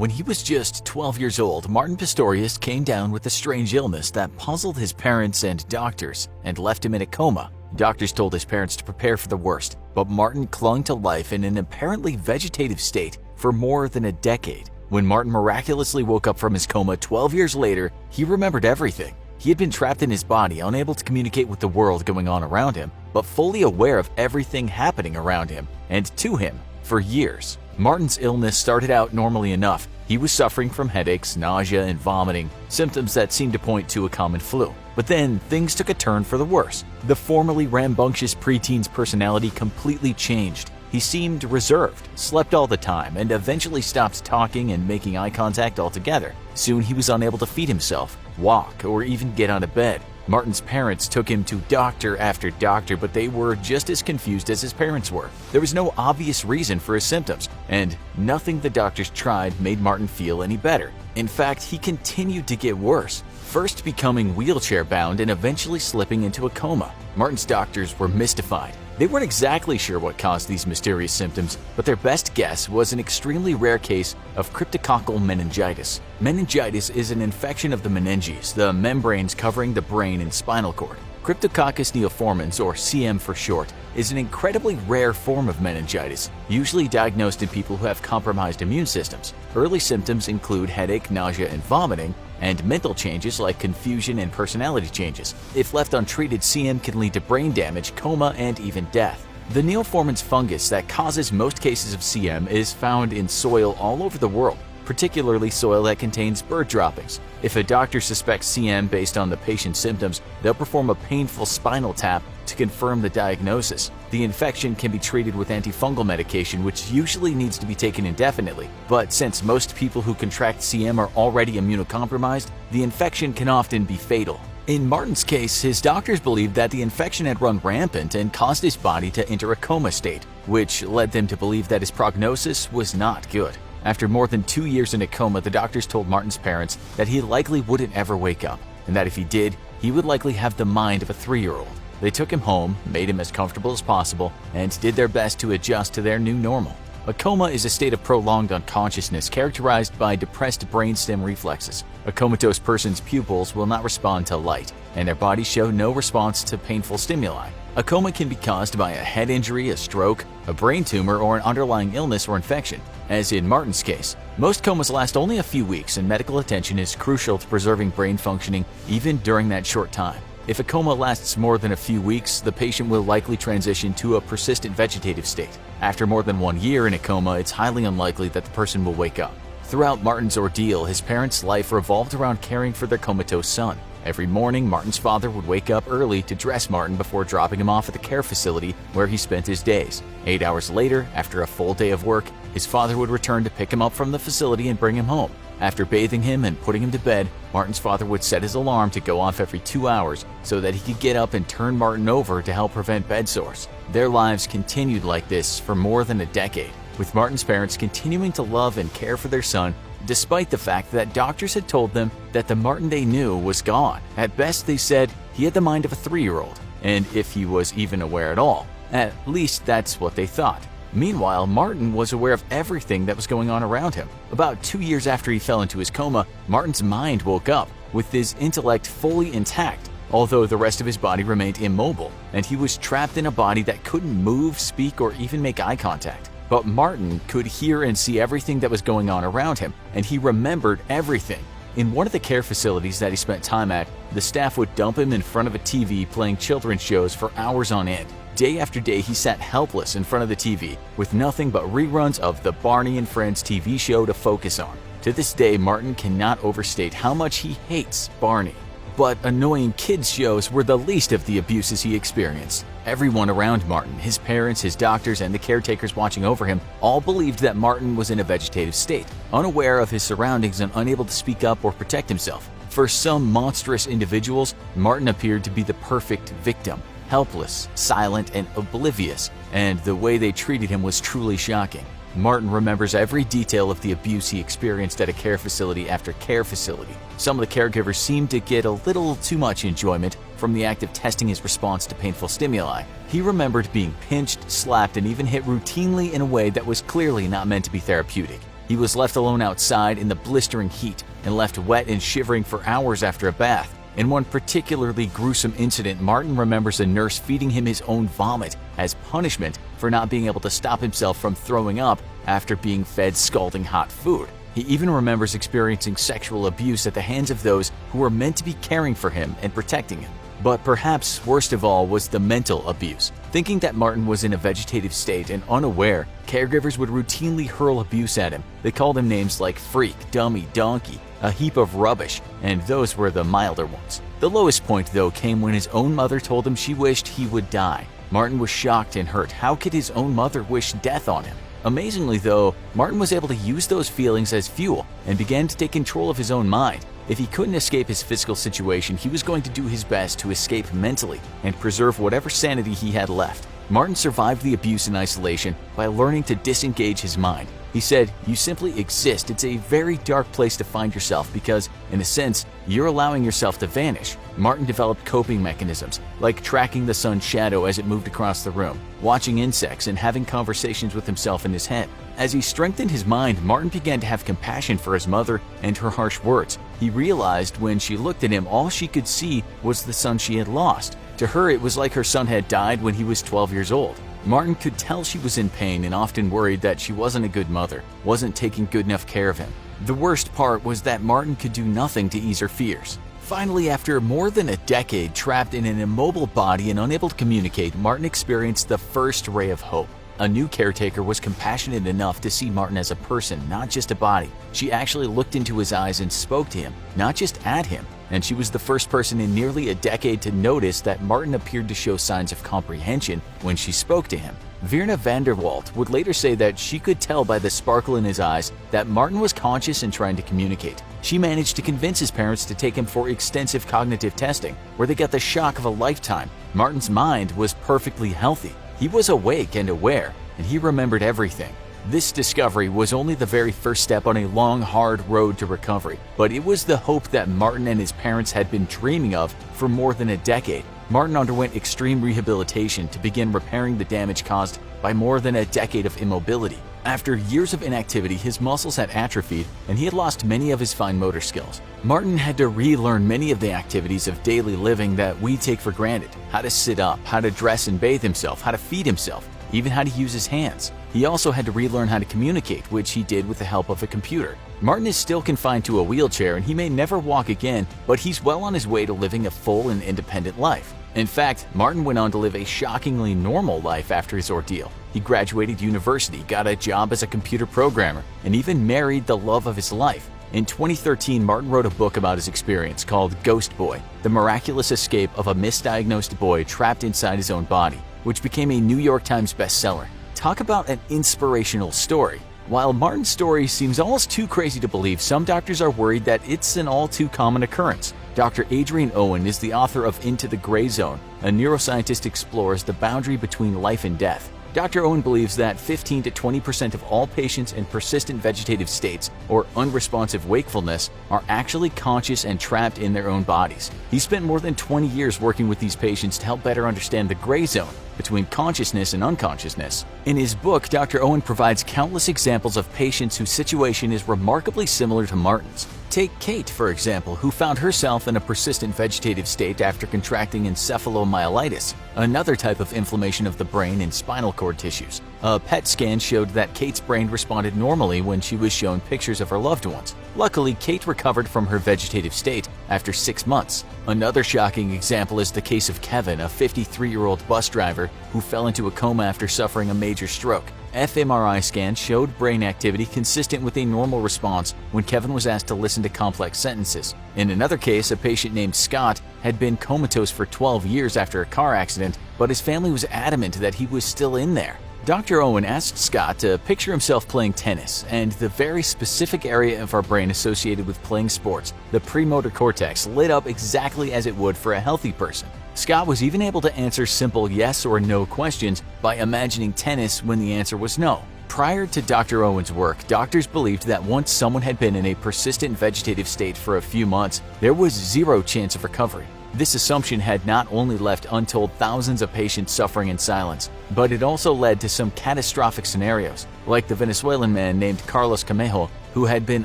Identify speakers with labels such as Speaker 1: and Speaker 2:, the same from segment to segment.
Speaker 1: When he was just 12 years old, Martin Pistorius came down with a strange illness that puzzled his parents and doctors and left him in a coma. Doctors told his parents to prepare for the worst, but Martin clung to life in an apparently vegetative state for more than a decade. When Martin miraculously woke up from his coma 12 years later, he remembered everything. He had been trapped in his body, unable to communicate with the world going on around him, but fully aware of everything happening around him and to him for years. Martin's illness started out normally enough. He was suffering from headaches, nausea, and vomiting, symptoms that seemed to point to a common flu. But then things took a turn for the worse. The formerly rambunctious preteen's personality completely changed. He seemed reserved, slept all the time, and eventually stopped talking and making eye contact altogether. Soon he was unable to feed himself, walk, or even get out of bed. Martin's parents took him to doctor after doctor, but they were just as confused as his parents were. There was no obvious reason for his symptoms, and nothing the doctors tried made Martin feel any better. In fact, he continued to get worse, first becoming wheelchair-bound and eventually slipping into a coma. Martin's doctors were mystified. They weren't exactly sure what caused these mysterious symptoms, but their best guess was an extremely rare case of cryptococcal meningitis. Meningitis is an infection of the meninges, the membranes covering the brain and spinal cord. Cryptococcus neoformans, or CM for short, is an incredibly rare form of meningitis, usually diagnosed in people who have compromised immune systems. Early symptoms include headache, nausea, and vomiting, and mental changes like confusion and personality changes. If left untreated, CM can lead to brain damage, coma, and even death. The neoformans fungus that causes most cases of CM is found in soil all over the world, particularly soil that contains bird droppings. If a doctor suspects CM based on the patient's symptoms, they'll perform a painful spinal tap to confirm the diagnosis. The infection can be treated with antifungal medication, which usually needs to be taken indefinitely. But since most people who contract CM are already immunocompromised, the infection can often be fatal. In Martin's case, his doctors believed that the infection had run rampant and caused his body to enter a coma state, which led them to believe that his prognosis was not good. After more than 2 years in a coma, the doctors told Martin's parents that he likely wouldn't ever wake up, and that if he did, he would likely have the mind of a 3-year-old. They took him home, made him as comfortable as possible, and did their best to adjust to their new normal. A coma is a state of prolonged unconsciousness characterized by depressed brainstem reflexes. A comatose person's pupils will not respond to light, and their bodies show no response to painful stimuli. A coma can be caused by a head injury, a stroke, a brain tumor, or an underlying illness or infection. As in Martin's case, most comas last only a few weeks, and medical attention is crucial to preserving brain functioning even during that short time. If a coma lasts more than a few weeks, the patient will likely transition to a persistent vegetative state. After more than 1 year in a coma, it's highly unlikely that the person will wake up. Throughout Martin's ordeal, his parents' life revolved around caring for their comatose son. Every morning, Martin's father would wake up early to dress Martin before dropping him off at the care facility where he spent his days. 8 hours later, after a full day of work, his father would return to pick him up from the facility and bring him home. After bathing him and putting him to bed, Martin's father would set his alarm to go off every 2 hours so that he could get up and turn Martin over to help prevent bed sores. Their lives continued like this for more than a decade, with Martin's parents continuing to love and care for their son despite the fact that doctors had told them that the Martin they knew was gone. At best, they said he had the mind of a 3-year-old, and if he was even aware at all, at least that's what they thought. Meanwhile, Martin was aware of everything that was going on around him. About 2 years after he fell into his coma, Martin's mind woke up, with his intellect fully intact, although the rest of his body remained immobile, and he was trapped in a body that couldn't move, speak, or even make eye contact. But Martin could hear and see everything that was going on around him, and he remembered everything. In one of the care facilities that he spent time at, the staff would dump him in front of a TV playing children's shows for hours on end. Day after day, he sat helpless in front of the TV, with nothing but reruns of the Barney and Friends TV show to focus on. To this day, Martin cannot overstate how much he hates Barney. But annoying kids' shows were the least of the abuses he experienced. Everyone around Martin, his parents, his doctors, and the caretakers watching over him, all believed that Martin was in a vegetative state, unaware of his surroundings and unable to speak up or protect himself. For some monstrous individuals, Martin appeared to be the perfect victim, helpless, silent, and oblivious, and the way they treated him was truly shocking. Martin remembers every detail of the abuse he experienced at a care facility after care facility. Some of the caregivers seemed to get a little too much enjoyment from the act of testing his response to painful stimuli. He remembered being pinched, slapped, and even hit routinely in a way that was clearly not meant to be therapeutic. He was left alone outside in the blistering heat and left wet and shivering for hours after a bath. In one particularly gruesome incident, Martin remembers a nurse feeding him his own vomit as punishment for not being able to stop himself from throwing up after being fed scalding hot food. He even remembers experiencing sexual abuse at the hands of those who were meant to be caring for him and protecting him. But perhaps worst of all was the mental abuse. Thinking that Martin was in a vegetative state and unaware, caregivers would routinely hurl abuse at him. They called him names like freak, dummy, donkey, a heap of rubbish, and those were the milder ones. The lowest point, though, came when his own mother told him she wished he would die. Martin was shocked and hurt. How could his own mother wish death on him? Amazingly, though, Martin was able to use those feelings as fuel and began to take control of his own mind. If he couldn't escape his physical situation, he was going to do his best to escape mentally and preserve whatever sanity he had left. Martin survived the abuse in isolation by learning to disengage his mind. He said, "You simply exist. It's a very dark place to find yourself because, in a sense, you're allowing yourself to vanish." Martin developed coping mechanisms, like tracking the sun's shadow as it moved across the room, watching insects, and having conversations with himself in his head. As he strengthened his mind, Martin began to have compassion for his mother and her harsh words. He realized when she looked at him, all she could see was the son she had lost. To her, it was like her son had died when he was 12 years old. Martin could tell she was in pain and often worried that she wasn't a good mother, wasn't taking good enough care of him. The worst part was that Martin could do nothing to ease her fears. Finally, after more than a decade trapped in an immobile body and unable to communicate, Martin experienced the first ray of hope. A new caretaker was compassionate enough to see Martin as a person, not just a body. She actually looked into his eyes and spoke to him, not just at him. And she was the first person in nearly a decade to notice that Martin appeared to show signs of comprehension when she spoke to him. Virna van der Walt would later say that she could tell by the sparkle in his eyes that Martin was conscious and trying to communicate. She managed to convince his parents to take him for extensive cognitive testing, where they got the shock of a lifetime. Martin's mind was perfectly healthy. He was awake and aware, and he remembered everything. This discovery was only the very first step on a long, hard road to recovery, but it was the hope that Martin and his parents had been dreaming of for more than a decade. Martin underwent extreme rehabilitation to begin repairing the damage caused by more than a decade of immobility. After years of inactivity, his muscles had atrophied and he had lost many of his fine motor skills. Martin had to relearn many of the activities of daily living that we take for granted. How to sit up, how to dress and bathe himself, how to feed himself, even how to use his hands. He also had to relearn how to communicate, which he did with the help of a computer. Martin is still confined to a wheelchair and he may never walk again, but he's well on his way to living a full and independent life. In fact, Martin went on to live a shockingly normal life after his ordeal. He graduated university, got a job as a computer programmer, and even married the love of his life. In 2013, Martin wrote a book about his experience called Ghost Boy, the miraculous escape of a misdiagnosed boy trapped inside his own body, which became a New York Times bestseller. Talk about an inspirational story. While Martin's story seems almost too crazy to believe, some doctors are worried that it's an all too common occurrence. Dr. Adrian Owen is the author of Into the Gray Zone. A neuroscientist explores the boundary between life and death. Dr. Owen believes that 15 to 20% of all patients in persistent vegetative states or unresponsive wakefulness are actually conscious and trapped in their own bodies. He spent more than 20 years working with these patients to help better understand the gray zone between consciousness and unconsciousness. In his book, Dr. Owen provides countless examples of patients whose situation is remarkably similar to Martin's. Take Kate, for example, who found herself in a persistent vegetative state after contracting encephalomyelitis, another type of inflammation of the brain and spinal cord tissues. A PET scan showed that Kate's brain responded normally when she was shown pictures of her loved ones. Luckily, Kate recovered from her vegetative state after 6 months. Another shocking example is the case of Kevin, a 53-year-old bus driver who fell into a coma after suffering a major stroke. fMRI scans showed brain activity consistent with a normal response when Kevin was asked to listen to complex sentences. In another case, a patient named Scott had been comatose for 12 years after a car accident, but his family was adamant that he was still in there. Dr. Owen asked Scott to picture himself playing tennis, and the very specific area of our brain associated with playing sports, the premotor cortex, lit up exactly as it would for a healthy person. Scott was even able to answer simple yes or no questions by imagining tennis when the answer was no. Prior to Dr. Owen's work, doctors believed that once someone had been in a persistent vegetative state for a few months, there was zero chance of recovery. This assumption had not only left untold thousands of patients suffering in silence, but it also led to some catastrophic scenarios, like the Venezuelan man named Carlos Camejo, who had been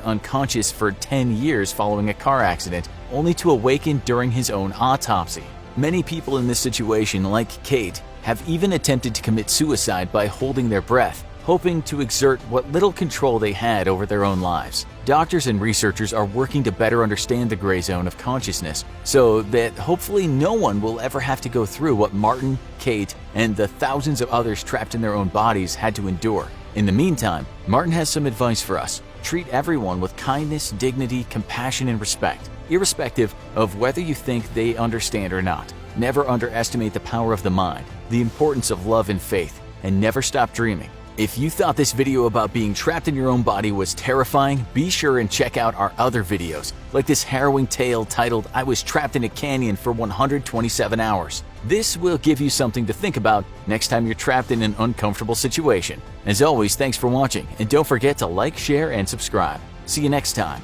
Speaker 1: unconscious for 10 years following a car accident, only to awaken during his own autopsy. Many people in this situation, like Kate, have even attempted to commit suicide by holding their breath, hoping to exert what little control they had over their own lives. Doctors and researchers are working to better understand the gray zone of consciousness so that hopefully no one will ever have to go through what Martin, Kate, and the thousands of others trapped in their own bodies had to endure. In the meantime, Martin has some advice for us. Treat everyone with kindness, dignity, compassion, and respect, irrespective of whether you think they understand or not. Never underestimate the power of the mind, the importance of love and faith, and never stop dreaming. If you thought this video about being trapped in your own body was terrifying, be sure and check out our other videos, like this harrowing tale titled "I Was Trapped in a Canyon for 127 Hours." This will give you something to think about next time you're trapped in an uncomfortable situation. As always, thanks for watching, and don't forget to like, share, and subscribe. See you next time.